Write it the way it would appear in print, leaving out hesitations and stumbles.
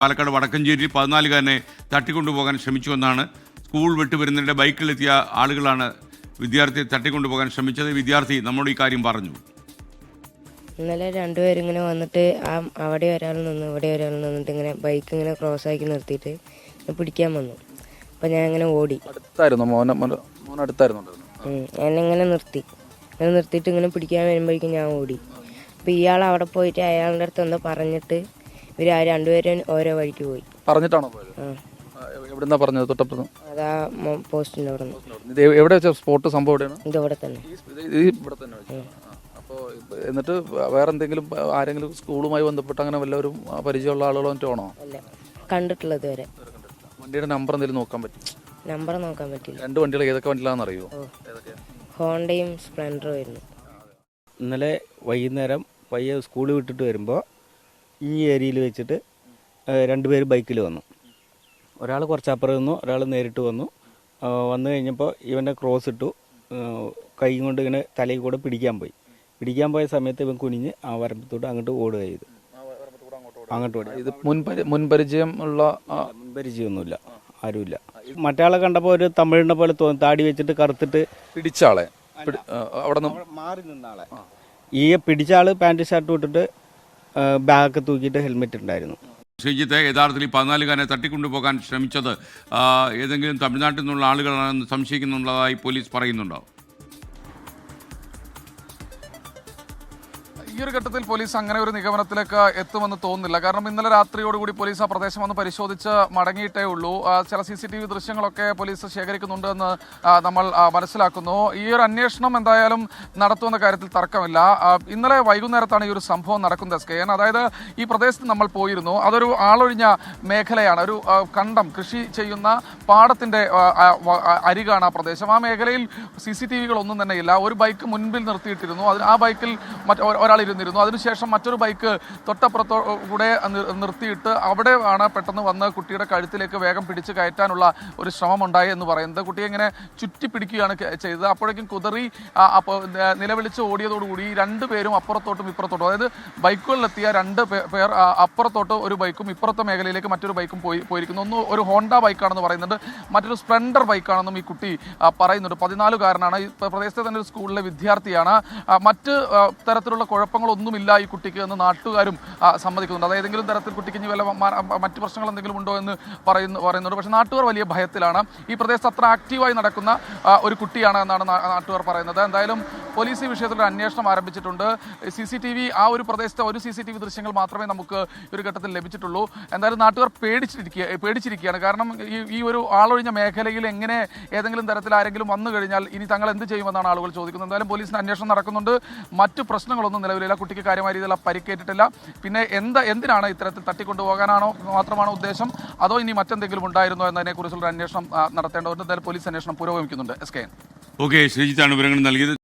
Palakkad വടക്കഞ്ചേരിയിൽ 14-കാരനെ തട്ടിക്കൊണ്ടുപോകാൻ ശ്രമിച്ചുവെന്നാണ്. School വിട്ടുവരുന്നതിൻ്റെ ബൈക്കിലെത്തിയ ആളുകളാണ് വിദ്യാർത്ഥിയെ തട്ടിക്കൊണ്ടുപോകാൻ ശ്രമിച്ചത്. വിദ്യാർത്ഥി നമ്മോട് ഈ കാര്യം പറഞ്ഞു. ഇന്നലെ രണ്ടുപേരിങ്ങനെ വന്നിട്ട് അവിടെ ഒരാൾ നിന്ന് ഇവിടെ ഒരാൾ നിന്നിട്ട് ഇങ്ങനെ ബൈക്ക് ഇങ്ങനെ ക്രോസ് ആക്കി നിർത്തിയിട്ട് പിടിക്കാൻ വന്നു. അപ്പം ഞാൻ ഇങ്ങനെ ഓടി. എന്നെ ഇങ്ങനെ നിർത്തിയിട്ട് ഇങ്ങനെ പിടിക്കാൻ വരുമ്പോഴേക്കും ഞാൻ ഓടി. അപ്പം ഇയാൾ അവിടെ പോയിട്ട് അയാളുടെ അടുത്ത് എന്തോ പറഞ്ഞിട്ട് ഇവർ രണ്ടുപേരും ഓരോ വഴിക്ക് പോയി. പറഞ്ഞിട്ടാണോ പോയത്? എവിടെന്നാ പറഞ്ഞത്? തൊട്ടപ്പുറം അതാ പോസ്റ്റിൻ്റെ അവിടെ നിന്ന്. എവിടെ വെച്ച സ്പോട്ട് സംഭവം എവിടെയാണ്? ഇതവിടെ തന്നെ. ഇവിടെ തന്നെ. അപ്പോൾ എന്നിട്ട് വേറെ എന്തെങ്കിലും ആരെങ്കിലും സ്കൂളുമായി ബന്ധപ്പെട്ട് അങ്ങനെ വല്ലവരും പരിചയമുള്ള ആളുകളോ മറ്റോ? അല്ല, കണ്ടിട്ടുള്ളത് വരെ. വണ്ടിയുടെ നമ്പർ എന്തെങ്കിലും നോക്കാൻ പറ്റും? നമ്പർ നോക്കാൻ പറ്റില്ല. രണ്ട് വണ്ടികൾ ഏതൊക്കെ വണ്ടിയിലാണെന്ന് അറിയുമോ? ഹോണ്ടയും സ്പ്ലെൻഡറും ആയിരുന്നു. ഇന്നലെ വൈകുന്നേരം പയ്യെ സ്കൂൾ വിട്ടിട്ട് വരുമ്പോൾ ഈ ഏരിയയിൽ വെച്ചിട്ട് രണ്ടുപേർ ബൈക്കിൽ വന്നു. ഒരാൾ കുറച്ചപ്പുറം വന്നു, ഒരാൾ നേരിട്ട് വന്നു. വന്നു കഴിഞ്ഞപ്പോൾ ഇവൻ്റെ ക്രോസ് ഇട്ടു, കൈ കൊണ്ട് ഇങ്ങനെ തലയിൽ കൂടെ പിടിക്കാൻ പോയ സമയത്ത് ഇവൻ കുനിഞ്ഞ് ആ വരമ്പത്തോട്ട് അങ്ങോട്ട് ഓടുക ചെയ്തു. അങ്ങോട്ട് ഓടി. ഇത് മുൻപരിചയമൊന്നുമില്ല, ആരുമില്ല. മറ്റയാളെ കണ്ടപ്പോൾ ഒരു തമിഴിനെ പോലെ തോന്നി, താടി വെച്ചിട്ട് കറുത്തിട്ട്. പിടിച്ച ആളെ അവിടെ മാറി നിന്ന ആളെ. ഈ പിടിച്ച ആള് പാൻറ് ഷർട്ട് ഇട്ടിട്ട് ബാഗൊക്കെ തൂക്കിയിട്ട് ഹെൽമെറ്റ് ഉണ്ടായിരുന്നു. ശ്രീജിത്തെ, യഥാർത്ഥത്തിൽ 14-കാരനെ തട്ടിക്കൊണ്ടുപോകാൻ ശ്രമിച്ചത് ഏതെങ്കിലും തമിഴ്നാട്ടിൽ നിന്നുള്ള ആളുകളാണെന്ന് സംശയിക്കുന്നുള്ളതായി പോലീസ് പറയുന്നുണ്ടോ? ഈ ഒരു ഘട്ടത്തിൽ പോലീസ് അങ്ങനെ ഒരു നിഗമനത്തിലേക്ക് എത്തുമെന്ന് തോന്നുന്നില്ല. കാരണം ഇന്നലെ രാത്രിയോടുകൂടി പോലീസ് ആ പ്രദേശം ഒന്ന് പരിശോധിച്ച് മടങ്ങിയിട്ടേ ഉള്ളൂ. ചില CCTV ദൃശ്യങ്ങളൊക്കെ പോലീസ് ശേഖരിക്കുന്നുണ്ട് എന്ന് നമ്മൾ മനസ്സിലാക്കുന്നു. ഈ ഒരു അന്വേഷണം എന്തായാലും നടത്തുമെന്ന കാര്യത്തിൽ തർക്കമില്ല. ഇന്നലെ വൈകുന്നേരത്താണ് ഈ ഒരു സംഭവം നടക്കുന്നത്. SKN, അതായത് ഈ പ്രദേശത്ത് നമ്മൾ പോയിരുന്നു. അതൊരു ആളൊഴിഞ്ഞ മേഖലയാണ്, ഒരു കണ്ടം, കൃഷി ചെയ്യുന്ന പാടത്തിൻ്റെ അരികാണ് ആ പ്രദേശം. ആ മേഖലയിൽ CCTVകളൊന്നും തന്നെ ഇല്ല. ഒരു ബൈക്ക് മുൻപിൽ നിർത്തിയിട്ടിരുന്നു. ആ ബൈക്കിൽ ഒരാൾ ഇരുന്നിരുന്നു. അതിനുശേഷം മറ്റൊരു ബൈക്ക് തൊട്ടപ്പുറത്തോ കൂടെ നിർത്തിയിട്ട് അവിടെ ആണ് പെട്ടെന്ന് വന്ന് കുട്ടിയുടെ കഴുത്തിലേക്ക് വേഗം പിടിച്ച് കയറ്റാനുള്ള ഒരു ശ്രമമുണ്ടായി എന്ന് പറയുന്നത്. കുട്ടിയെ ഇങ്ങനെ ചുറ്റി പിടിക്കുകയാണ് ചെയ്തത്. അപ്പോഴേക്കും കുതറി നിലവിളിച്ച് ഓടിയതോടുകൂടി രണ്ടുപേരും അപ്പുറത്തോട്ടും ഇപ്പുറത്തോട്ടും, അതായത് ബൈക്കുകളിലെത്തിയ രണ്ട് പേർ അപ്പുറത്തോട്ട് ഒരു ബൈക്കും ഇപ്പുറത്തെ മേഖലയിലേക്ക് മറ്റൊരു ബൈക്കും പോയിരിക്കുന്നു. ഒന്ന് ഒരു ഹോണ്ട ബൈക്കാണെന്ന് പറയുന്നുണ്ട്, മറ്റൊരു സ്പ്ലെൻഡർ ബൈക്കാണെന്നും ഈ കുട്ടി പറയുന്നുണ്ട്. 14-കാരനാണ്, ഈ പ്രദേശത്തെ തന്നെ ഒരു സ്കൂളിലെ വിദ്യാർത്ഥിയാണ്. മറ്റ് തരത്തിലുള്ള കുഴപ്പങ്ങളൊന്നുമില്ല ഈ കുട്ടിക്ക് എന്ന് നാട്ടുകാരും സമ്മതിക്കുന്നുണ്ട്. അതായത് ഏതെങ്കിലും തരത്തിൽ കുട്ടിക്ക് ഇനി വല്ല മറ്റു പ്രശ്നങ്ങൾ എന്തെങ്കിലും ഉണ്ടോ എന്ന് പറയുന്നുണ്ട്. പക്ഷേ നാട്ടുകാർ വലിയ ഭയത്തിലാണ്. ഈ പ്രദേശത്ത് അത്ര ആക്റ്റീവായി നടക്കുന്ന ഒരു കുട്ടിയാണ് എന്നാണ് നാട്ടുകാർ പറയുന്നത്. എന്തായാലും പോലീസ് ഈ വിഷയത്തിൽ ഒരു അന്വേഷണം ആരംഭിച്ചിട്ടുണ്ട്. CCTV, ആ ഒരു പ്രദേശത്തെ ഒരു CCTV ദൃശ്യങ്ങൾ മാത്രമേ നമുക്ക് ഒരു ഘട്ടത്തിൽ ലഭിച്ചിട്ടുള്ളൂ. എന്തായാലും നാട്ടുകാർ പേടിച്ചിരിക്കുകയാണ്. കാരണം ഈ ഒരു ആളൊഴിഞ്ഞ മേഖലയിൽ എങ്ങനെ ഏതെങ്കിലും തരത്തിൽ ആരെങ്കിലും വന്നു കഴിഞ്ഞാൽ ഇനി തങ്ങൾ എന്ത് ചെയ്യുമെന്നാണ് ആളുകൾ ചോദിക്കുന്നത്. എന്തായാലും പോലീസിന് അന്വേഷണം നടക്കുന്നുണ്ട്. മറ്റു പ്രശ്നങ്ങളൊന്നും നിലവിലില്ല. കുട്ടിക്ക് കാര്യമായ രീതിയിലുള്ള പരിക്കേറ്റിട്ടില്ല. പിന്നെ എന്തിനാണ് ഇത്തരത്തിൽ തട്ടിക്കൊണ്ടുപോകാനാണോ മാത്രമാണോ ഉദ്ദേശം, അതോ ഇനി മറ്റെന്തെങ്കിലും ഉണ്ടായിരുന്നോ എന്നതിനെക്കുറിച്ചുള്ള അന്വേഷണം നടത്തേണ്ടതുണ്ട്. എന്തായാലും പോലീസ് അന്വേഷണം പുരോഗമിക്കുന്നുണ്ട്. SKN. ഓക്കെ, ശ്രീജിത്താണ് വിവരങ്ങൾ നൽകിയത്.